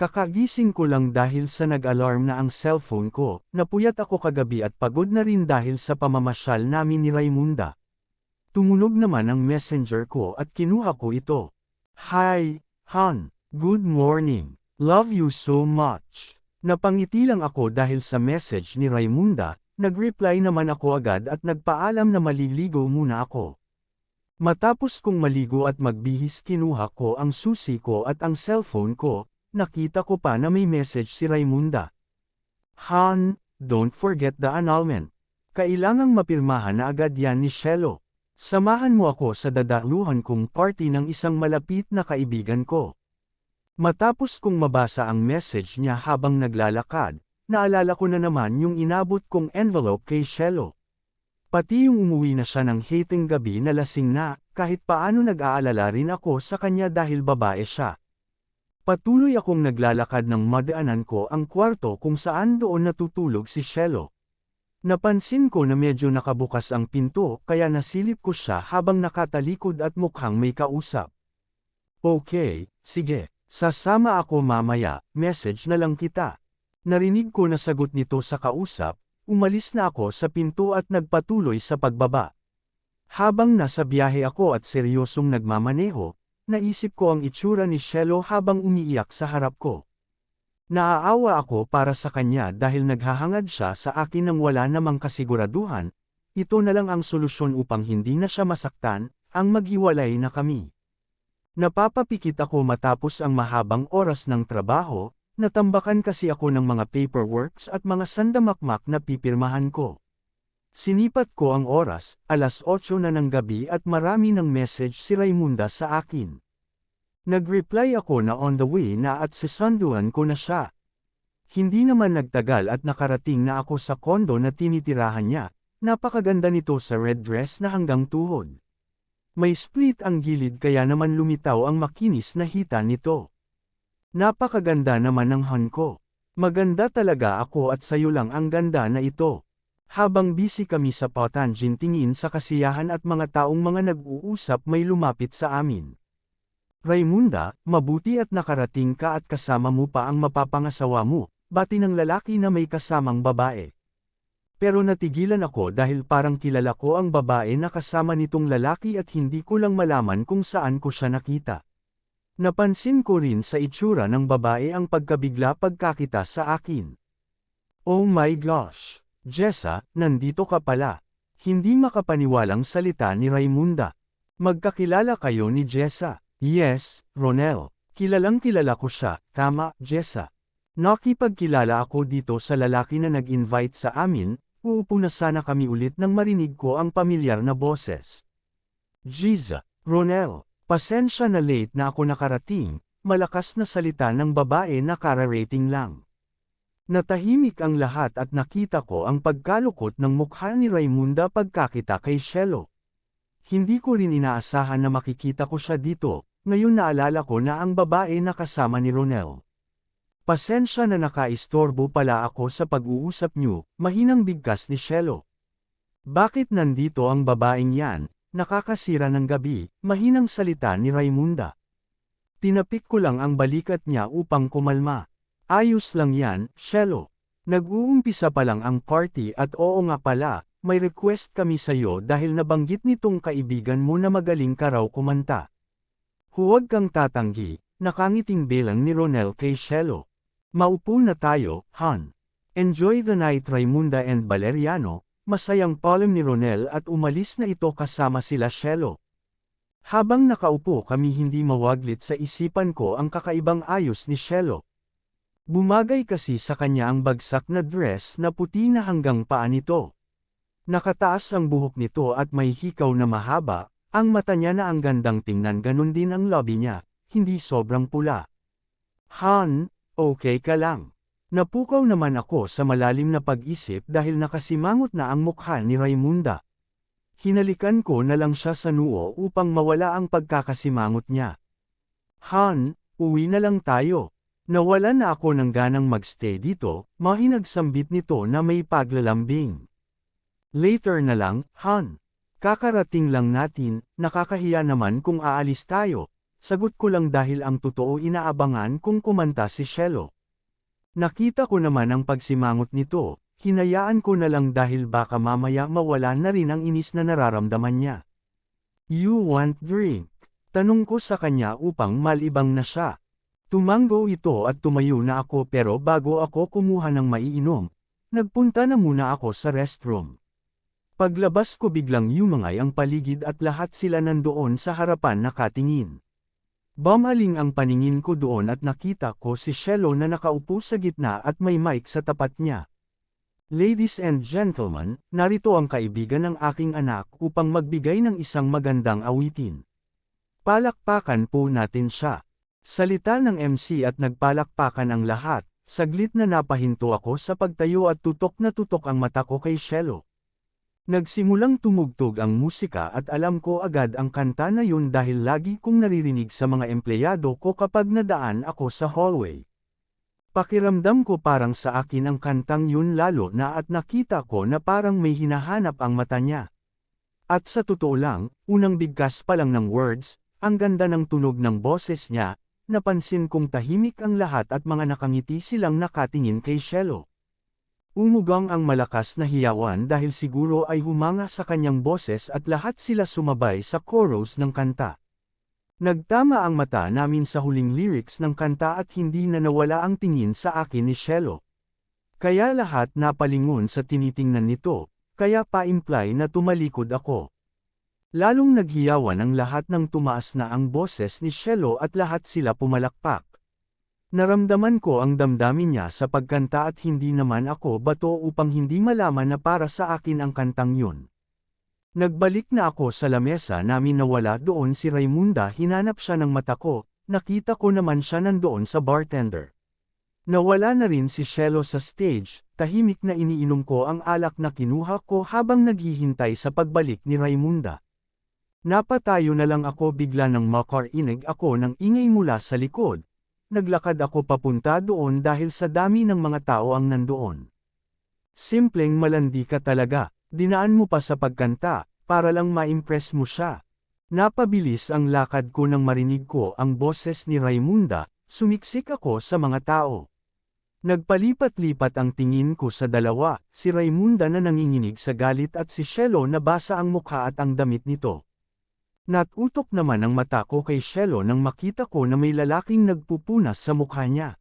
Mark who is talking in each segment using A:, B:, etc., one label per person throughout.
A: Kakagising ko lang dahil sa nag-alarm na ang cellphone ko, napuyat ako kagabi at pagod na rin dahil sa pamamasyal namin ni Raimunda. Tumunog naman ang messenger ko at kinuha ko ito. Hi, Han. Good morning. Love you so much. Napangiti lang ako dahil sa message ni Raimunda, nag-reply naman ako agad at nagpaalam na maliligo muna ako. Matapos kong maligo at magbihis kinuha ko ang susi ko at ang cellphone ko, nakita ko pa na may message si Raimunda. Han, don't forget the annulment. Kailangang mapirmahan na agad yan ni Shelo. Samahan mo ako sa dadaluhan kong party ng isang malapit na kaibigan ko. Matapos kong mabasa ang message niya habang naglalakad, naalala ko na naman yung inabot kong envelope kay Shelo. Pati yung umuwi na siya ng hating gabi na lasing na, kahit paano nag-aalala rin ako sa kanya dahil babae siya. Patuloy akong naglalakad ng madaanan ko ang kwarto kung saan doon natutulog si Shelo. Napansin ko na medyo nakabukas ang pinto kaya nasilip ko siya habang nakatalikod at mukhang may kausap. Okay, sige, sasama ako mamaya, message na lang kita. Narinig ko na sagot nito sa kausap, umalis na ako sa pinto at nagpatuloy sa pagbaba. Habang nasa biyahe ako at seryosong nagmamaneho, naisip ko ang itsura ni Shelo habang umiiyak sa harap ko. Naaawa ako para sa kanya dahil naghahangad siya sa akin nang wala namang kasiguraduhan, ito na lang ang solusyon upang hindi na siya masaktan, ang maghiwalay na kami. Napapapikit ako matapos ang mahabang oras ng trabaho, natambakan kasi ako ng mga paperworks at mga sandamakmak na pipirmahan ko. Sinipat ko ang oras, 8:00 na ng gabi at marami ng message si Raimunda sa akin. Nag-reply ako na on the way na at sisanduan ko na siya. Hindi naman nagtagal at nakarating na ako sa kondo na tinitirahan niya, napakaganda nito sa red dress na hanggang tuhod. May split ang gilid kaya naman lumitaw ang makinis na hita nito. Napakaganda naman ng Han ko. Maganda talaga ako at sayo lang ang ganda na ito. Habang busy kami sa Patanjin tingin sa kasiyahan at mga taong mga nag-uusap may lumapit sa amin. Raimunda, mabuti at nakarating ka at kasama mo pa ang mapapangasawa mo, bati ng lalaki na may kasamang babae. Pero natigilan ako dahil parang kilala ko ang babae na kasama nitong lalaki at hindi ko lang malaman kung saan ko siya nakita. Napansin ko rin sa itsura ng babae ang pagkabigla pagkakita sa akin. Oh my gosh! Jessa, nandito ka pala. Hindi makapaniwalang salita ni Raimunda. Magkakilala kayo ni Jessa. Yes, Ronel. Kilalang kilala ko siya, tama, Jessa. Nakipagkilala ako dito sa lalaki na nag-invite sa amin, uupo na sana kami ulit nang marinig ko ang pamilyar na boses. Giza, Ronel, pasensya na late na ako nakarating, malakas na salita ng babae na kararating lang. Natahimik ang lahat at nakita ko ang pagkalukot ng mukha ni Raimunda pagkakita kay Shelo. Hindi ko rin inaasahan na makikita ko siya dito, ngayon naalala ko na ang babae na kasama ni Ronel. Pasensya na nakaistorbo pala ako sa pag-uusap niyo, mahinang bigkas ni Shelo. Bakit nandito ang babaeng yan, nakakasira ng gabi, mahinang salita ni Raimunda. Tinapik ko lang ang balikat niya upang kumalma. Ayos lang yan, Shelo. Nag-uumpisa pa lang ang party at oo nga pala, may request kami sa'yo dahil nabanggit nitong kaibigan mo na magaling ka raw kumanta. Huwag kang tatanggi, nakangiting bilang ni Ronel kay Shelo. Maupo na tayo, Han. Enjoy the night Raimunda and Valeriano, masayang palem ni Ronel at umalis na ito kasama sila Shelo. Habang nakaupo kami hindi mawaglit sa isipan ko ang kakaibang ayos ni Shelo. Bumagay kasi sa kanya ang bagsak na dress na puti na hanggang paa nito. Nakataas ang buhok nito at may hikaw na mahaba, ang mata niya na ang gandang tingnan ganun din ang labi niya, hindi sobrang pula. Han, okay ka lang. Napukaw naman ako sa malalim na pag-isip dahil nakasimangot na ang mukha ni Raimunda. Hinalikan ko na lang siya sa noo upang mawala ang pagkakasimangot niya. Han, uwi na lang tayo. Nawalan na ako ng ganang magstay dito, mahinagsambit nito na may paglalambing. Later na lang, Han. Kakarating lang natin, nakakahiya naman kung aalis tayo. sagot ko lang dahil ang totoo inaabangan kung kumanta si Shelo. Nakita ko naman ang pagsimangot nito, hinayaan ko na lang dahil baka mamaya mawala na rin ang inis na nararamdaman niya. You want drink? Tanong ko sa kanya upang malibang na siya. Tumango ito at tumayo na ako pero bago ako kumuha ng maiinom, nagpunta na muna ako sa restroom. Paglabas ko biglang yumangay ang paligid at lahat sila nandoon sa harapan nakatingin. Bumaling ang paningin ko doon at nakita ko si Shelo na nakaupo sa gitna at may mic sa tapat niya. Ladies and gentlemen, narito ang kaibigan ng aking anak upang magbigay ng isang magandang awitin. Palakpakan po natin siya. Salita ng MC at nagpalakpakan ang lahat, saglit na napahinto ako sa pagtayo at tutok na tutok ang mata ko kay Shelo. Nagsimulang tumugtog ang musika at alam ko agad ang kanta na yun dahil lagi kong naririnig sa mga empleyado ko kapag nadaan ako sa hallway. Pakiramdam ko parang sa akin ang kantang yun lalo na at nakita ko na parang may hinahanap ang mata niya. At sa totoo lang, unang bigkas pa lang ng words, ang ganda ng tunog ng boses niya, napansin kong tahimik ang lahat at mga nakangiti silang nakatingin kay Shelo. Umugang ang malakas na hiyawan dahil siguro ay humanga sa kanyang boses at lahat sila sumabay sa chorus ng kanta. Nagtama ang mata namin sa huling lyrics ng kanta at hindi na nawala ang tingin sa akin ni Shelo. Kaya lahat napalingon sa tinitingnan nito, kaya pa-imply na tumalikod ako. Lalong naghiyawan ang lahat ng tumaas na ang boses ni Shelo at lahat sila pumalakpak. Naramdaman ko ang damdamin niya sa pagkanta at hindi naman ako bato upang hindi malaman na para sa akin ang kantang yun. Nagbalik na ako sa lamesa namin na wala doon si Raimunda, hinanap siya ng mata ko, nakita ko naman siya nandoon sa bartender. Nawala na rin si Shelo sa stage, tahimik na iniinom ko ang alak na kinuha ko habang naghihintay sa pagbalik ni Raimunda. Napatayo na lang ako bigla nang makarinig ako ng ingay mula sa likod. Naglakad ako papunta doon dahil sa dami ng mga tao ang nandoon. Simpleng malandi ka talaga, dinaan mo pa sa pagkanta, para lang ma-impress mo siya. Napabilis ang lakad ko nang marinig ko ang boses ni Raimunda, sumiksik ako sa mga tao. Nagpalipat-lipat ang tingin ko sa dalawa, si Raimunda na nanginginig sa galit at si Shelo na basa ang mukha at ang damit nito. Natutok naman ang mata ko kay Shelo nang makita ko na may lalaking nagpupunas sa mukha niya.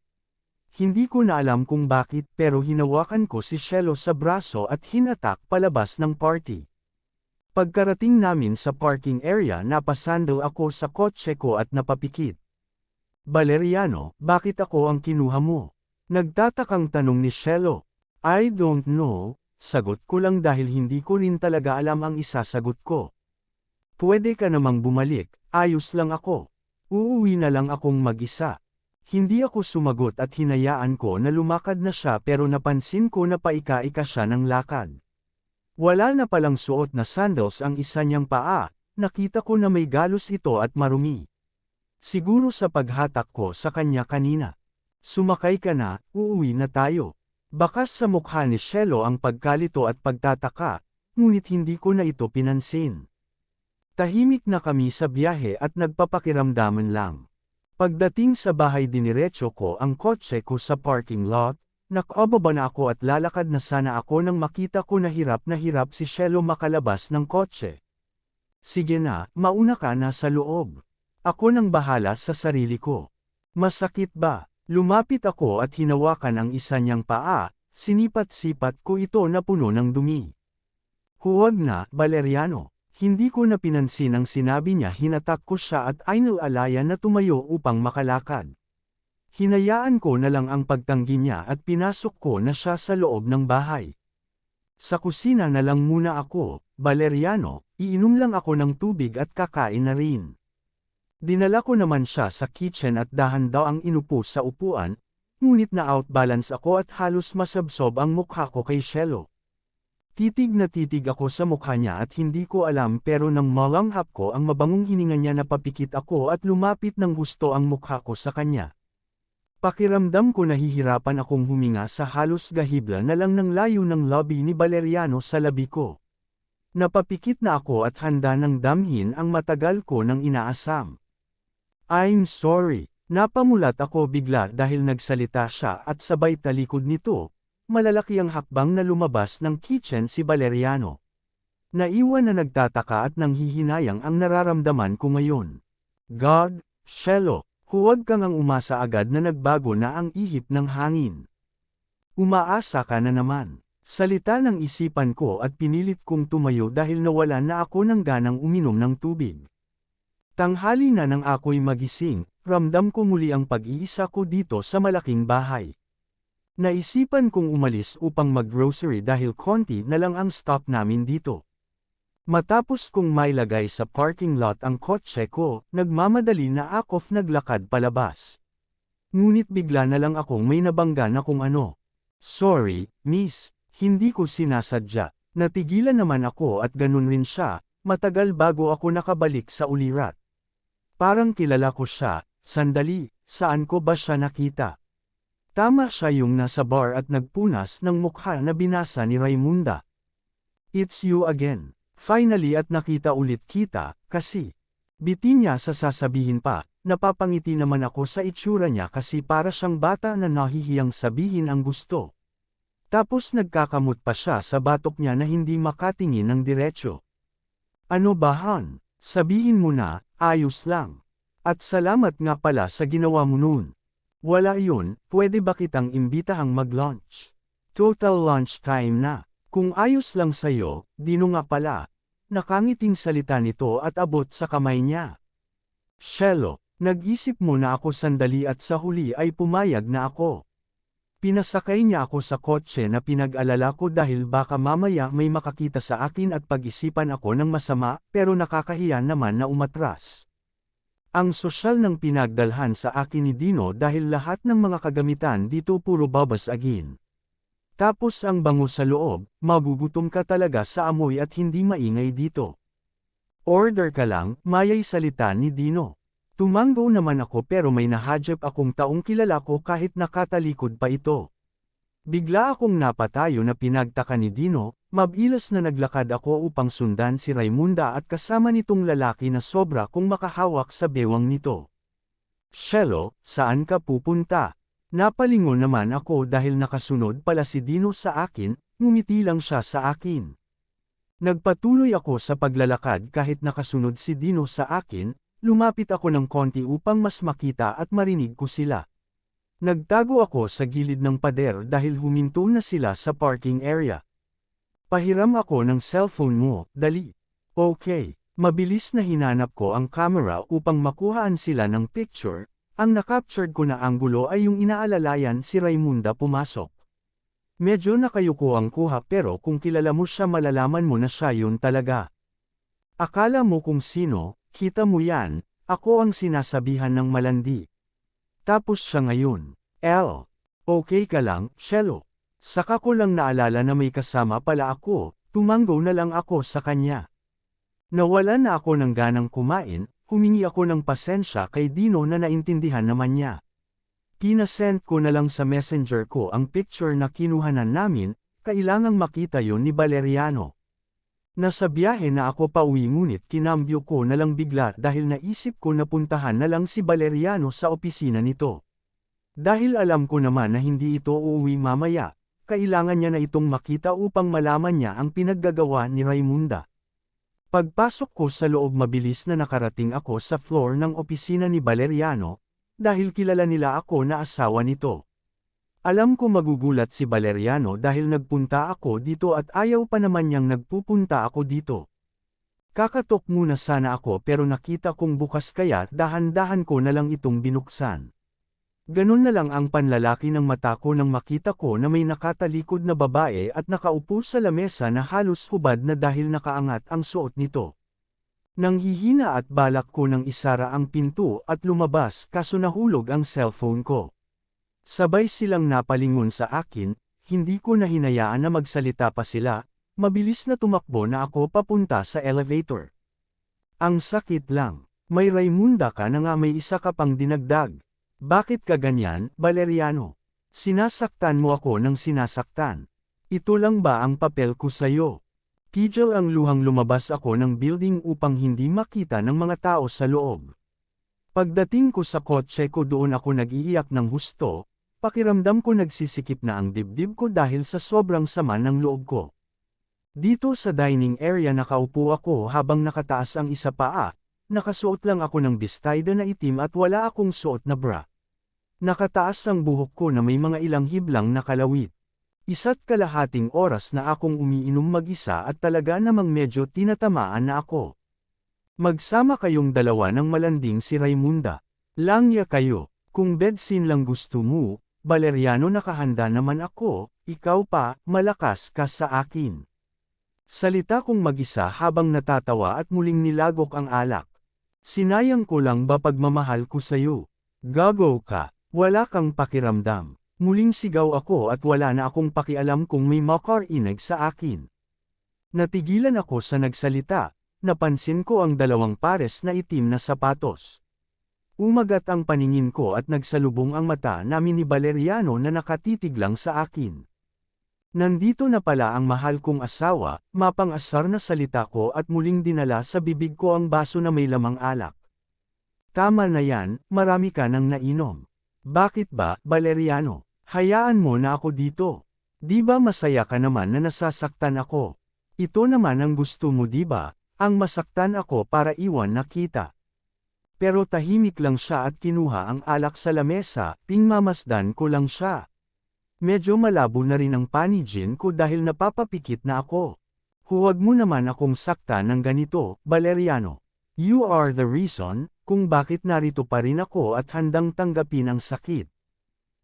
A: Hindi ko na alam kung bakit pero hinawakan ko si Shelo sa braso at hinatak palabas ng party. Pagkarating namin sa parking area napasandal ako sa kotse ko at napapikit. Valeriano, bakit ako ang kinuha mo? Nagtatakang tanong ni Shelo. I don't know, sagot ko lang dahil hindi ko rin talaga alam ang isasagot ko. Pwede ka namang bumalik, ayos lang ako. Uuwi na lang akong mag-isa. Hindi ako sumagot at hinayaan ko na lumakad na siya pero napansin ko na paika-ika siya ng lakad. Wala na palang suot na sandals ang isa niyang paa, nakita ko na may galos ito at marumi. Siguro sa paghatak ko sa kanya kanina. Sumakay ka na, uuwi na tayo. Bakas sa mukha ni Shelo ang pagkalito at pagtataka, ngunit hindi ko na ito pinansin. Tahimik na kami sa biyahe at nagpapakiramdaman lang. Pagdating sa bahay diniretso ko ang kotse ko sa parking lot, nakababa na ako at lalakad na sana ako nang makita ko na hirap si Shelo makalabas ng kotse. Sige na, mauna ka na sa loob. Ako nang bahala sa sarili ko. Masakit ba? Lumapit ako at hinawakan ang isa niyang paa, sinipat-sipat ko ito na puno ng dumi. Huwag na, Valeriano. Hindi ko na pinansin ang sinabi niya, hinatak ko siya at inalaya na tumayo upang makalakad. Hinayaan ko na lang ang pagtanggi niya at pinasok ko na siya sa loob ng bahay. Sa kusina na lang muna ako, Valeriano, iinom lang ako ng tubig at kakain na rin. Dinala ko naman siya sa kitchen at dahan daw ang inupo sa upuan, ngunit na-outbalance ako at halos masabsob ang mukha ko kay Shelo. Titig na titig ako sa mukha niya at hindi ko alam pero nang malanghap ko ang mabangong hininga niya napapikit ako at lumapit ng gusto ang mukha ko sa kanya. Pakiramdam ko nahihirapan akong huminga sa halos gahibla na lang ng layo ng lobby ni Valeriano sa labi ko. Napapikit na ako at handa ng damhin ang matagal ko nang inaasam. I'm sorry. Napamulat ako bigla dahil nagsalita siya at sabay talikod nito, malalaki ang hakbang na lumabas ng kitchen si Valeriano. Naiwan na nagtataka at nanghihinayang ang nararamdaman ko ngayon. God, Shelo, huwag kang ang umasa agad na nagbago na ang ihip ng hangin. Umaasa ka na naman. Salita ng isipan ko at pinilit kong tumayo dahil nawalan na ako ng ganang uminom ng tubig. Tanghali na nang ako'y magising, ramdam ko muli ang pag-iisa ko dito sa malaking bahay. Naisipan kong umalis upang mag-grocery dahil konti na lang ang stop namin dito. Matapos kong mailagay sa parking lot ang kotse ko, nagmamadali na ako'y naglakad palabas. Ngunit bigla na lang akong may nabangga na kung ano. Sorry, miss, hindi ko sinasadya. Natigilan naman ako at ganun rin siya, matagal bago ako nakabalik sa ulirat. Parang kilala ko siya, sandali, saan ko ba siya nakita? Tama siya yung nasa bar at nagpunas ng mukha na binasa ni Raimunda. It's you again. Finally at nakita ulit kita, kasi. Biti niya sa sasabihin pa, napapangiti naman ako sa itsura niya kasi para siyang bata na nahihiyang sabihin ang gusto. Tapos nagkakamot pa siya sa batok niya na hindi makatingin ng diretsyo. Ano ba Han? Sabihin mo na, ayos lang. At salamat nga pala sa ginawa mo noon. Wala yun, pwede ba kitang imbitahang mag-lunch? Total lunch time na. Kung ayos lang sa'yo, Dino nga pala. Nakangiting salita nito at abot sa kamay niya. Shelo, nag-isip mo na ako sandali at sa huli ay pumayag na ako. Pinasakay niya ako sa kotse na pinag-alala ko dahil baka mamaya may makakita sa akin at pag-isipan ako ng masama, pero nakakahiya naman na umatras. Ang sosyal ng pinagdalhan sa akin ni Dino dahil lahat ng mga kagamitan dito puro babasagin. Tapos ang bango sa loob, magugutom ka talaga sa amoy at hindi maingay dito. Order ka lang, mayay salita ni Dino. Tumanggo naman ako pero may nahadjep akong taong kilala ko kahit nakatalikod pa ito. Bigla akong napatayo na pinagtaka ni Dino, mabilis na naglakad ako upang sundan si Raimunda at kasama nitong lalaki na sobra kong makahawak sa bewang nito. Shelo, saan ka pupunta? Napalingon naman ako dahil nakasunod pala si Dino sa akin, ngumiti lang siya sa akin. Nagpatuloy ako sa paglalakad kahit nakasunod si Dino sa akin. Lumapit ako ng konti upang mas makita at marinig ko sila. Nagtago ako sa gilid ng pader dahil huminto na sila sa parking area. Pahiram ako ng cellphone mo, dali. Okay, mabilis na hinanap ko ang camera upang makuhaan sila ng picture. Ang nakaptured ko na anggulo ay yung inaalalayan si Raimunda pumasok. Medyo nakayuko ang kuha pero kung kilala mo siya malalaman mo na siya yun talaga. Akala mo kung sino? Kita mo yan, ako ang sinasabihan ng malandi. Tapos siya ngayon. Okay ka lang, Shelo. Saka ko lang naalala na may kasama pala ako, tumanggo na lang ako sa kanya. Nawala na ako ng ganang kumain, humingi ako ng pasensya kay Dino na naintindihan naman niya. Pinasend ko na lang sa messenger ko ang picture na kinuhanan namin, kailangang makita yon ni Valeriano. Nasa biyahe na ako pauwi ngunit kinambyo ko na lang bigla dahil naisip ko na puntahan na lang si Valeriano sa opisina nito. Dahil alam ko naman na hindi ito uuwi mamaya, kailangan niya na itong makita upang malaman niya ang pinaggagawa ni Raimunda. Pagpasok ko sa loob mabilis na nakarating ako sa floor ng opisina ni Valeriano, dahil kilala nila ako na asawa nito. Alam ko magugulat si Valeriano dahil nagpunta ako dito at ayaw pa naman niyang nagpupunta ako dito. Kakatok muna sana ako pero nakita kong bukas kaya dahan-dahan ko na lang itong binuksan. Ganun na lang ang panlalaki ng mata ko nang makita ko na may nakatalikod na babae at nakaupo sa lamesa na halos hubad na dahil nakaangat ang suot nito. Nanghihina at balak ko nang isara ang pinto at lumabas kaso nahulog ang cellphone ko. Sabay silang napalingon sa akin, hindi ko na hinayaan na magsalita pa sila, mabilis na tumakbo na ako papunta sa elevator. Ang sakit lang, may Raimunda ka na nga may isa ka pang dinagdag. Bakit ka ganyan, Valeriano? Sinasaktan mo ako ng sinasaktan. Ito lang ba ang papel ko sa'yo? Pigil ang luhang lumabas ako ng building upang hindi makita ng mga tao sa loob. Pagdating ko sa kotse ko doon ako nag-iiyak ng husto, pakiramdam ko nagsisikip na ang dibdib ko dahil sa sobrang sama ng loob ko. Dito sa dining area nakaupo ako habang nakataas ang isa paa, nakasuot lang ako ng bestida na itim at wala akong suot na bra. Nakataas ang buhok ko na may mga ilang hiblang na kalawit. Isa't kalahating oras na akong umiinom mag-isa at talaga namang medyo tinatamaan na ako. Magsama kayong dalawa ng malanding si Raimunda. Langya kayo, kung bedsin lang gusto mo, Valeriano nakahanda naman ako, ikaw pa, malakas ka sa akin. Salita kong mag-isa habang natatawa at muling nilagok ang alak. Sinayang ko lang ba pagmamahal ko sa'yo? Gago ka, wala kang pakiramdam. Muling sigaw ako at wala na akong pakialam kung may makarinig sa akin. Natigilan ako sa nagsalita, napansin ko ang dalawang pares na itim na sapatos. Umagat ang paningin ko at nagsalubong ang mata namin ni Valeriano na nakatitig lang sa akin. Nandito na pala ang mahal kong asawa, mapang-asar na salita ko at muling dinala sa bibig ko ang baso na may lamang alak. Tama na yan, marami ka nang nainom. Bakit ba, Valeriano? Hayaan mo na ako dito. Di ba masaya ka naman na nasasaktan ako? Ito naman ang gusto mo di ba? Ang masaktan ako para iwan na kita. Pero tahimik lang siya at kinuha ang alak sa lamesa, pingmamasdan ko lang siya. Medyo malabo na rin ang paningin ko dahil napapapikit na ako. Huwag mo naman akong saktan ng ganito, Valeriano. You are the reason kung bakit narito pa rin ako at handang tanggapin ang sakit.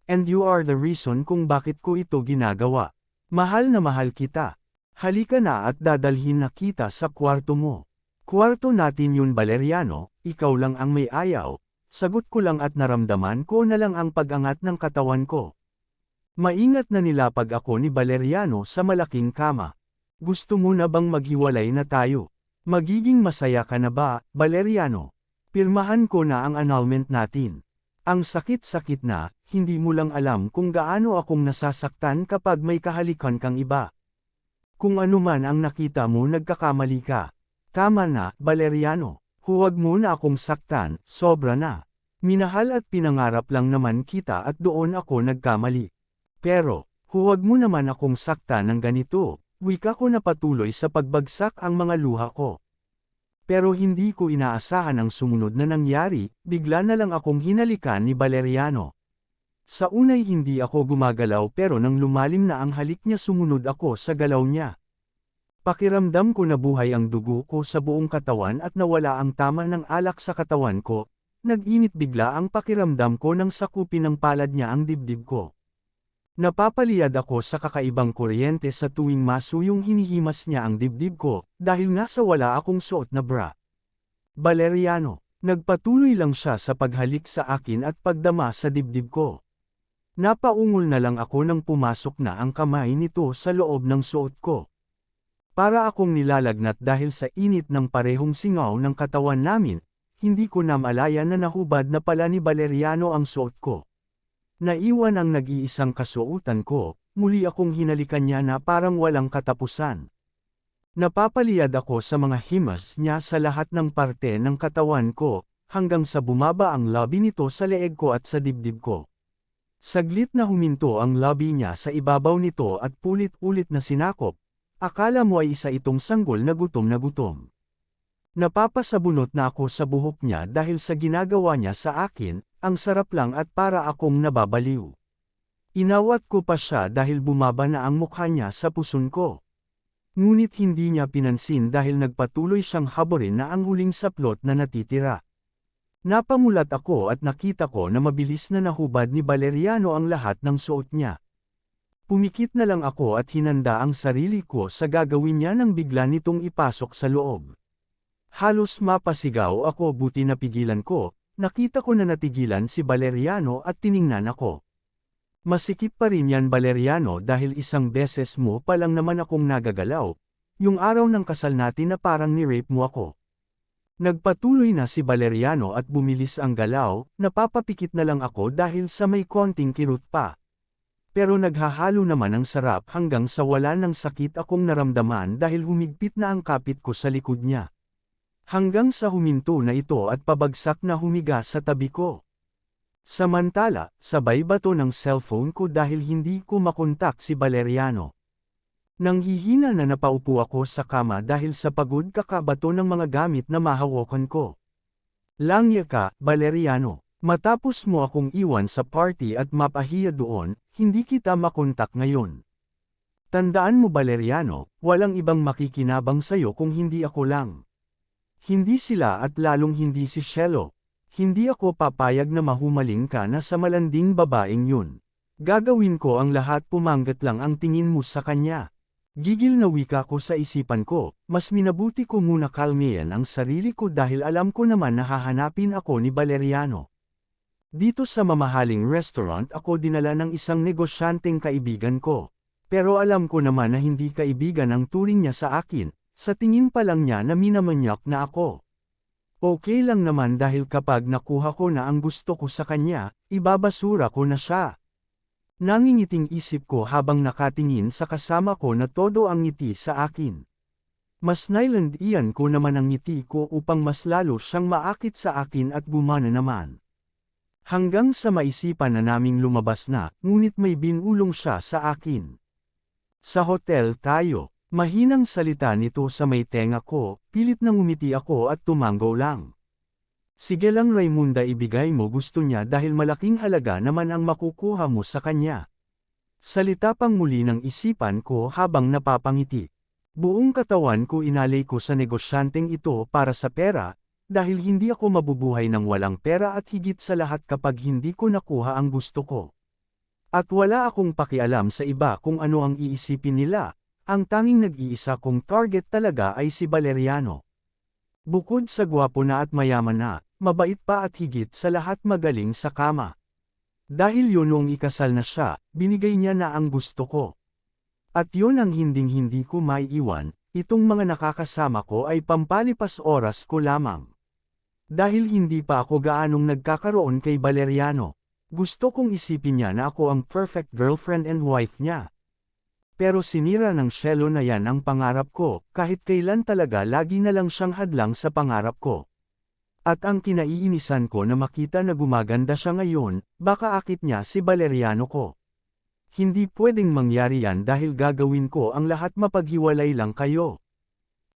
A: And you are the reason kung bakit ko ito ginagawa. Mahal na mahal kita. Halika na at dadalhin na kita sa kwarto mo. Kwarto natin yun Valeriano, ikaw lang ang may ayaw. Sagot ko lang at naramdaman ko na lang ang pag-angat ng katawan ko. Maingat na nilapag ako ni Valeriano sa malaking kama. Gusto mo na bang maghiwalay na tayo? Magiging masaya ka na ba, Valeriano? Pirmahan ko na ang annulment natin. Ang sakit-sakit na, hindi mo lang alam kung gaano akong nasasaktan kapag may kahalikan kang iba. Kung ano man ang nakita mo nagkakamali ka. Tama na, Valeriano. Huwag mo na akong saktan, sobra na. Minahal at pinangarap lang naman kita at doon ako nagkamali. Pero, huwag mo naman akong saktan ng ganito, wika ko na patuloy sa pagbagsak ang mga luha ko. Pero hindi ko inaasahan ang sumunod na nangyari, bigla na lang akong hinalikan ni Valeriano. Sa unay hindi ako gumagalaw pero nang lumalim na ang halik niya sumunod ako sa galaw niya. Pakiramdam ko na buhay ang dugo ko sa buong katawan at nawala ang tama ng alak sa katawan ko, nag-init bigla ang pakiramdam ko nang sakupin ng palad niya ang dibdib ko. Napapaliyad ako sa kakaibang kuryente sa tuwing masuyong hinihimas niya ang dibdib ko, dahil nga sa wala akong suot na bra. Valeriano, nagpatuloy lang siya sa paghalik sa akin at pagdama sa dibdib ko. Napaungol na lang ako nang pumasok na ang kamay nito sa loob ng suot ko. Para akong nilalagnat dahil sa init ng parehong singaw ng katawan namin, hindi ko na malaya na nahubad na pala ni Valeriano ang suot ko. Naiwan ang nag-iisang kasuotan ko, muli akong hinalikan niya na parang walang katapusan. Napapaliyad ako sa mga himas niya sa lahat ng parte ng katawan ko, hanggang sa bumaba ang labi nito sa leeg ko at sa dibdib ko. Saglit na huminto ang labi niya sa ibabaw nito at pulit-ulit na sinakop, akala mo ay isa itong sanggol na gutom na gutom. Napapasabunot na ako sa buhok niya dahil sa ginagawa niya sa akin, ang sarap lang at para akong nababaliw. Inawat ko pa siya dahil bumaba na ang mukha niya sa puson ko. Ngunit hindi niya pinansin dahil nagpatuloy siyang haborin na ang huling saplot na natitira. Napamulat ako at nakita ko na mabilis na nahubad ni Valeriano ang lahat ng suot niya. Pumikit na lang ako at hinanda ang sarili ko sa gagawin niya nang bigla nitong ipasok sa loob. Halos mapasigaw ako buti napigilan ko. Nakita ko na natigilan si Valeriano at tiningnan ako. Masikip pa rin yan Valeriano dahil isang beses mo pa lang naman akong nagagalaw, yung araw ng kasal natin na parang ni-rape mo ako. Nagpatuloy na si Valeriano at bumilis ang galaw, napapapikit na lang ako dahil sa may konting kirot pa. Pero naghahalo naman ang sarap hanggang sa wala ng sakit akong naramdaman dahil humigpit na ang kapit ko sa likod niya. Hanggang sa huminto na ito at pabagsak na humiga sa tabi ko. Samantala, sabay bato ng cellphone ko dahil hindi ko makontak si Valeriano. Nanghihina na napaupo ako sa kama dahil sa pagod kakabato ng mga gamit na mahawakan ko. Langya ka, Valeriano. Matapos mo akong iwan sa party at mapahiya doon, hindi kita makontak ngayon. Tandaan mo Valeriano, walang ibang makikinabang sayo kung hindi ako lang. Hindi sila at lalong hindi si Shelo. Hindi ako papayag na mahumaling ka na sa malanding babaeng yun. Gagawin ko ang lahat pumanggat lang ang tingin mo sa kanya. Gigil na wika ko sa isipan ko, mas minabuti ko muna kalmayan ang sarili ko dahil alam ko naman na hahanapin ako ni Valeriano. Dito sa mamahaling restaurant ako dinala ng isang negosyanteng kaibigan ko. Pero alam ko naman na hindi kaibigan ang turing niya sa akin, sa tingin pa lang niya na minamanyak na ako. Okay lang naman dahil kapag nakuha ko na ang gusto ko sa kanya, ibabasura ko na siya. Nangingiting isip ko habang nakatingin sa kasama ko na todo ang ngiti sa akin. Mas nailandian ko naman ang ngiti ko upang mas lalo siyang maakit sa akin at gumana naman. Hanggang sa maisipan na naming lumabas na, ngunit may binulong siya sa akin. Sa hotel tayo. Mahinang salita nito sa may tenga ko, pilit nang umiti ako at tumanggo lang. Sige lang Raimunda ibigay mo gusto niya dahil malaking halaga naman ang makukuha mo sa kanya. Salita pang muli ng isipan ko habang napapangiti. Buong katawan ko inalay ko sa negosyanteng ito para sa pera, dahil hindi ako mabubuhay ng walang pera at higit sa lahat kapag hindi ko nakuha ang gusto ko. At wala akong pakialam sa iba kung ano ang iisipin nila. Ang tanging nag-iisa kong target talaga ay si Valeriano. Bukod sa gwapo na at mayaman na, mabait pa at higit sa lahat magaling sa kama. Dahil yun noong ikasal na siya, binigay niya na ang gusto ko. At yun ang hinding-hindi ko maiiwan, itong mga nakakasama ko ay pampalipas oras ko lamang. Dahil hindi pa ako gaanong nagkakaroon kay Valeriano, gusto kong isipin niya na ako ang perfect girlfriend and wife niya. Pero sinira ng Shelo na yan ang pangarap ko, kahit kailan talaga lagi na lang siyang hadlang sa pangarap ko. At ang kinaiinisan ko na makita na gumaganda siya ngayon, baka akit niya si Valeriano ko. Hindi pwedeng mangyari yan dahil gagawin ko ang lahat mapaghiwalay lang kayo.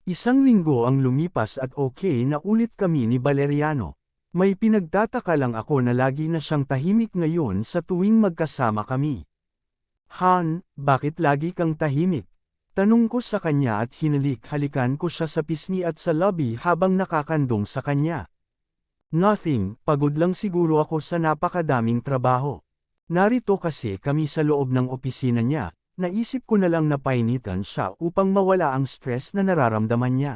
A: Isang linggo ang lumipas at okay na ulit kami ni Valeriano. May pinagtataka lang ako na lagi na siyang tahimik ngayon sa tuwing magkasama kami. Han, bakit lagi kang tahimik? Tanong ko sa kanya at hinalik-halikan ko siya sa pisngi at sa lobby habang nakakandong sa kanya. Nothing, pagod lang siguro ako sa napakadaming trabaho. Narito kasi kami sa loob ng opisina niya, naisip ko na lang na painitan siya upang mawala ang stress na nararamdaman niya.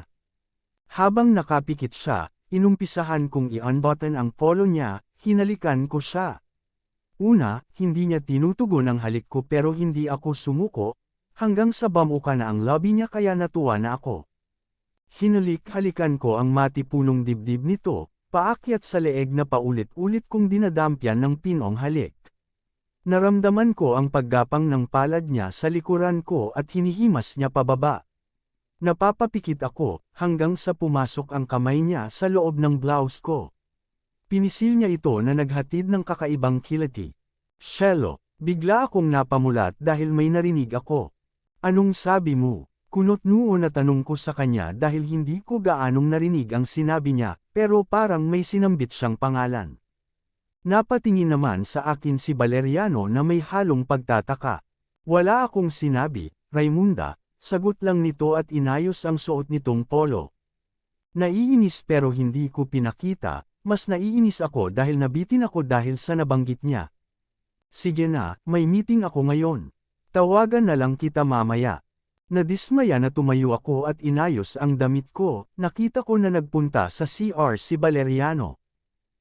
A: Habang nakapikit siya, inumpisahan kong i-unbutton ang polo niya, hinalikan ko siya. Una, hindi niya tinutugon ang halik ko pero hindi ako sumuko, hanggang sa bamuka na ang lobby niya kaya natuwa na ako. Hinalik-halikan ko ang matipunong dibdib nito, paakyat sa leeg na paulit-ulit kong dinadampyan ng pinong halik. Naramdaman ko ang paggapang ng palad niya sa likuran ko at hinihimas niya pababa. Napapapikit ako, hanggang sa pumasok ang kamay niya sa loob ng blouse ko. Pinisil niya ito na naghatid ng kakaibang kilati. Shelo, bigla akong napamulat dahil may narinig ako. Anong sabi mo? Kunot-noo na tanong ko sa kanya dahil hindi ko gaanong narinig ang sinabi niya, pero parang may sinambit siyang pangalan. Napatingin naman sa akin si Valeriano na may halong pagtataka. Wala akong sinabi, Raimunda, sagot lang nito at inayos ang suot nitong polo. Naiinis pero hindi ko pinakita. Mas naiinis ako dahil nabitin ako dahil sa nabanggit niya. Sige na, may meeting ako ngayon. Tawagan na lang kita mamaya. Nadismaya na tumayo ako at inayos ang damit ko, nakita ko na nagpunta sa CR si Valeriano.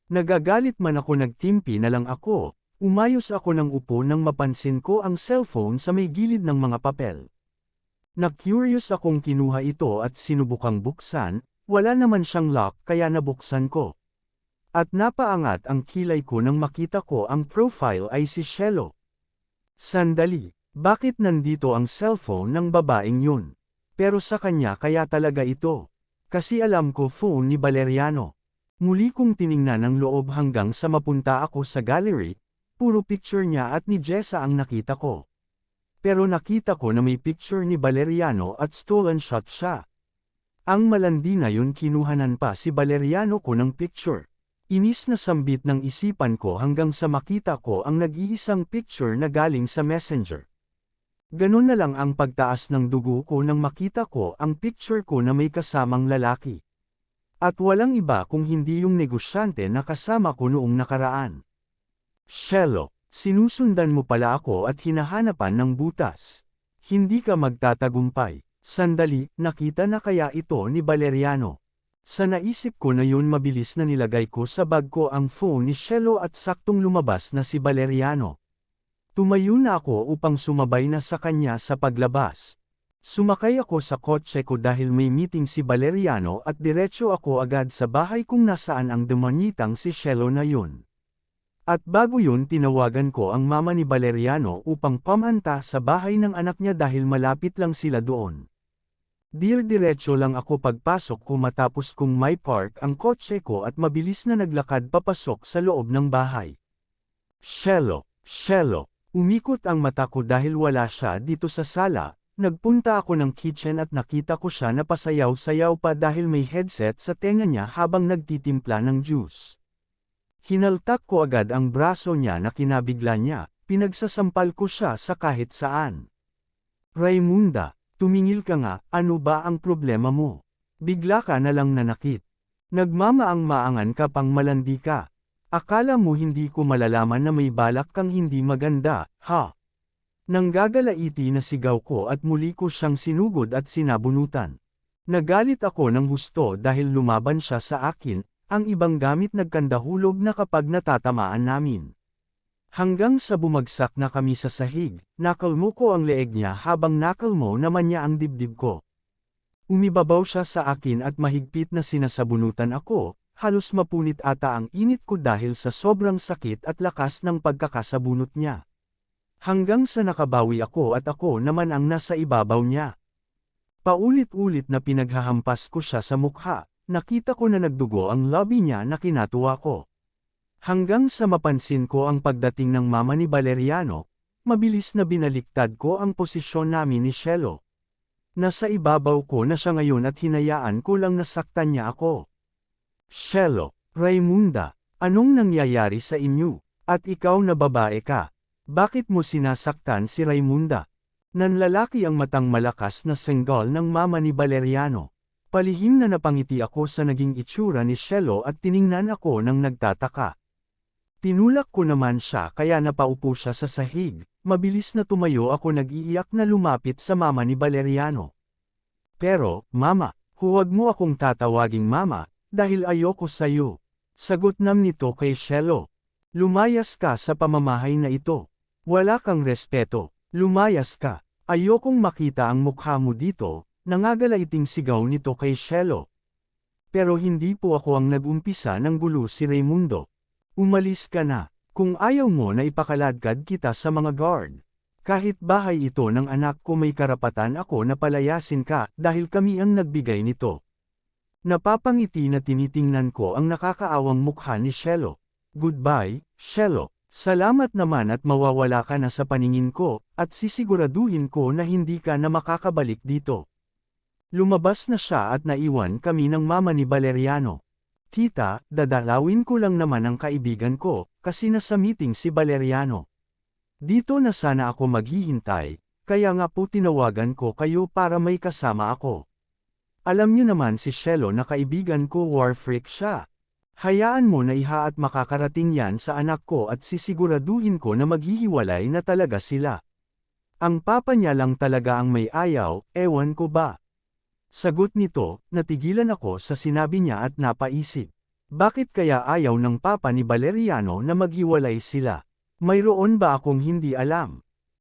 A: Nagagalit man ako nagtimpi na lang ako, umayos ako ng upo nang mapansin ko ang cellphone sa may gilid ng mga papel. Na-curious akong kinuha ito at sinubukang buksan, wala naman siyang lock kaya nabuksan ko. At napaangat ang kilay ko nang makita ko ang profile ay si Shelo. Sandali, bakit nandito ang cellphone ng babaeng yun? Pero sa kanya kaya talaga ito. Kasi alam ko phone ni Valeriano. Muli kong tiningnan ang loob hanggang sa mapunta ako sa gallery, puro picture niya at ni Jessa ang nakita ko. Pero nakita ko na may picture ni Valeriano at stolen shot siya. Ang malandi na yun kinuhanan pa si Valeriano ko ng picture. Inis na sambit ng isipan ko hanggang sa makita ko ang nag-iisang picture na galing sa messenger. Ganun na lang ang pagtaas ng dugo ko nang makita ko ang picture ko na may kasamang lalaki. At walang iba kung hindi yung negosyante na kasama ko noong nakaraan. Shelo, sinusundan mo pala ako at hinahanapan ng butas. Hindi ka magtatagumpay. Sandali, nakita na kaya ito ni Valeriano. Sa naisip ko na yun mabilis na nilagay ko sa bag ko ang phone ni Shelo at saktong lumabas na si Valeriano. Tumayo na ako upang sumabay na sa kanya sa paglabas. Sumakay ako sa kotse ko dahil may meeting si Valeriano at diretso ako agad sa bahay kung nasaan ang demonyitang si Shelo na yun. At bago yun tinawagan ko ang mama ni Valeriano upang pamanta sa bahay ng anak niya dahil malapit lang sila doon. Diretso lang ako pagpasok ko matapos kong may park ang kotse ko at mabilis na naglakad papasok sa loob ng bahay. Shelo, umikot ang mata ko dahil wala siya dito sa sala, nagpunta ako ng kitchen at nakita ko siya na pasayaw-sayaw pa dahil may headset sa tenga niya habang nagtitimpla ng juice. Hinaltak ko agad ang braso niya na kinabigla niya, pinagsasampal ko siya sa kahit saan. Raymunda, tumingil ka nga, ano ba ang problema mo? Bigla ka na lang nanakit. Nagmamaang-maangan ka pang malandi ka. Akala mo hindi ko malalaman na may balak kang hindi maganda, ha? Nanggagalaiti na sigaw ko at muli ko siyang sinugod at sinabunutan. Nagalit ako ng husto dahil lumaban siya sa akin. Ang ibang gamit nagkandahulog na kapag natatamaan namin. Hanggang sa bumagsak na kami sa sahig, nakalmo ko ang leeg niya habang nakalmo naman niya ang dibdib ko. Umibabaw siya sa akin at mahigpit na sinasabunutan ako, halos mapunit ata ang init ko dahil sa sobrang sakit at lakas ng pagkakasabunot niya. Hanggang sa nakabawi ako at ako naman ang nasa ibabaw niya. Paulit-ulit na pinaghahampas ko siya sa mukha. Nakita ko na nagdugo ang labi niya na kinatuwa ko. Hanggang sa mapansin ko ang pagdating ng mama ni Valeriano, mabilis na binaliktad ko ang posisyon namin ni Shelo. Nasa ibabaw ko na siya ngayon at hinayaan ko lang nasaktan niya ako. Shelo, Raymunda, anong nangyayari sa inyo? At ikaw na babae ka. Bakit mo sinasaktan si Raymunda? Nanlalaki ang matang malakas na senggol ng mama ni Valeriano. Palihim na napangiti ako sa naging itsura ni Shelo at tiningnan ako ng nagtataka. Tinulak ko naman siya kaya napaupo siya sa sahig, mabilis na tumayo ako nag-iiyak na lumapit sa mama ni Valeriano. Pero, mama, huwag mo akong tatawaging mama, dahil ayoko sa'yo. Sagot nam nito kay Shelo. Lumayas ka sa pamamahay na ito. Wala kang respeto, lumayas ka. Ayokong makita ang mukha mo dito. Nangagalaiting sigaw nito kay Shelo. Pero hindi po ako ang nag-umpisa ng gulo si Raymundo. Umalis ka na, kung ayaw mo na ipakaladkad kita sa mga guard. Kahit bahay ito ng anak ko may karapatan ako na palayasin ka dahil kami ang nagbigay nito. Napapangiti na tinitingnan ko ang nakakaawang mukha ni Shelo. Goodbye, Shelo. Salamat naman at mawawala ka na sa paningin ko at sisiguraduhin ko na hindi ka na makakabalik dito. Lumabas na siya at naiwan kami ng mama ni Valeriano. Tita, dadalawin ko lang naman ang kaibigan ko, kasi nasa meeting si Valeriano. Dito na sana ako maghihintay, kaya nga po tinawagan ko kayo para may kasama ako. Alam niyo naman si Shelo na kaibigan ko war freak siya. Hayaan mo na iha at makakarating yan sa anak ko at sisiguraduhin ko na maghihiwalay na talaga sila. Ang papa niya lang talaga ang may ayaw, ewan ko ba. Sagot nito, natigilan ako sa sinabi niya at napaisip. Bakit kaya ayaw ng papa ni Valeriano na maghiwalay sila? Mayroon ba akong hindi alam?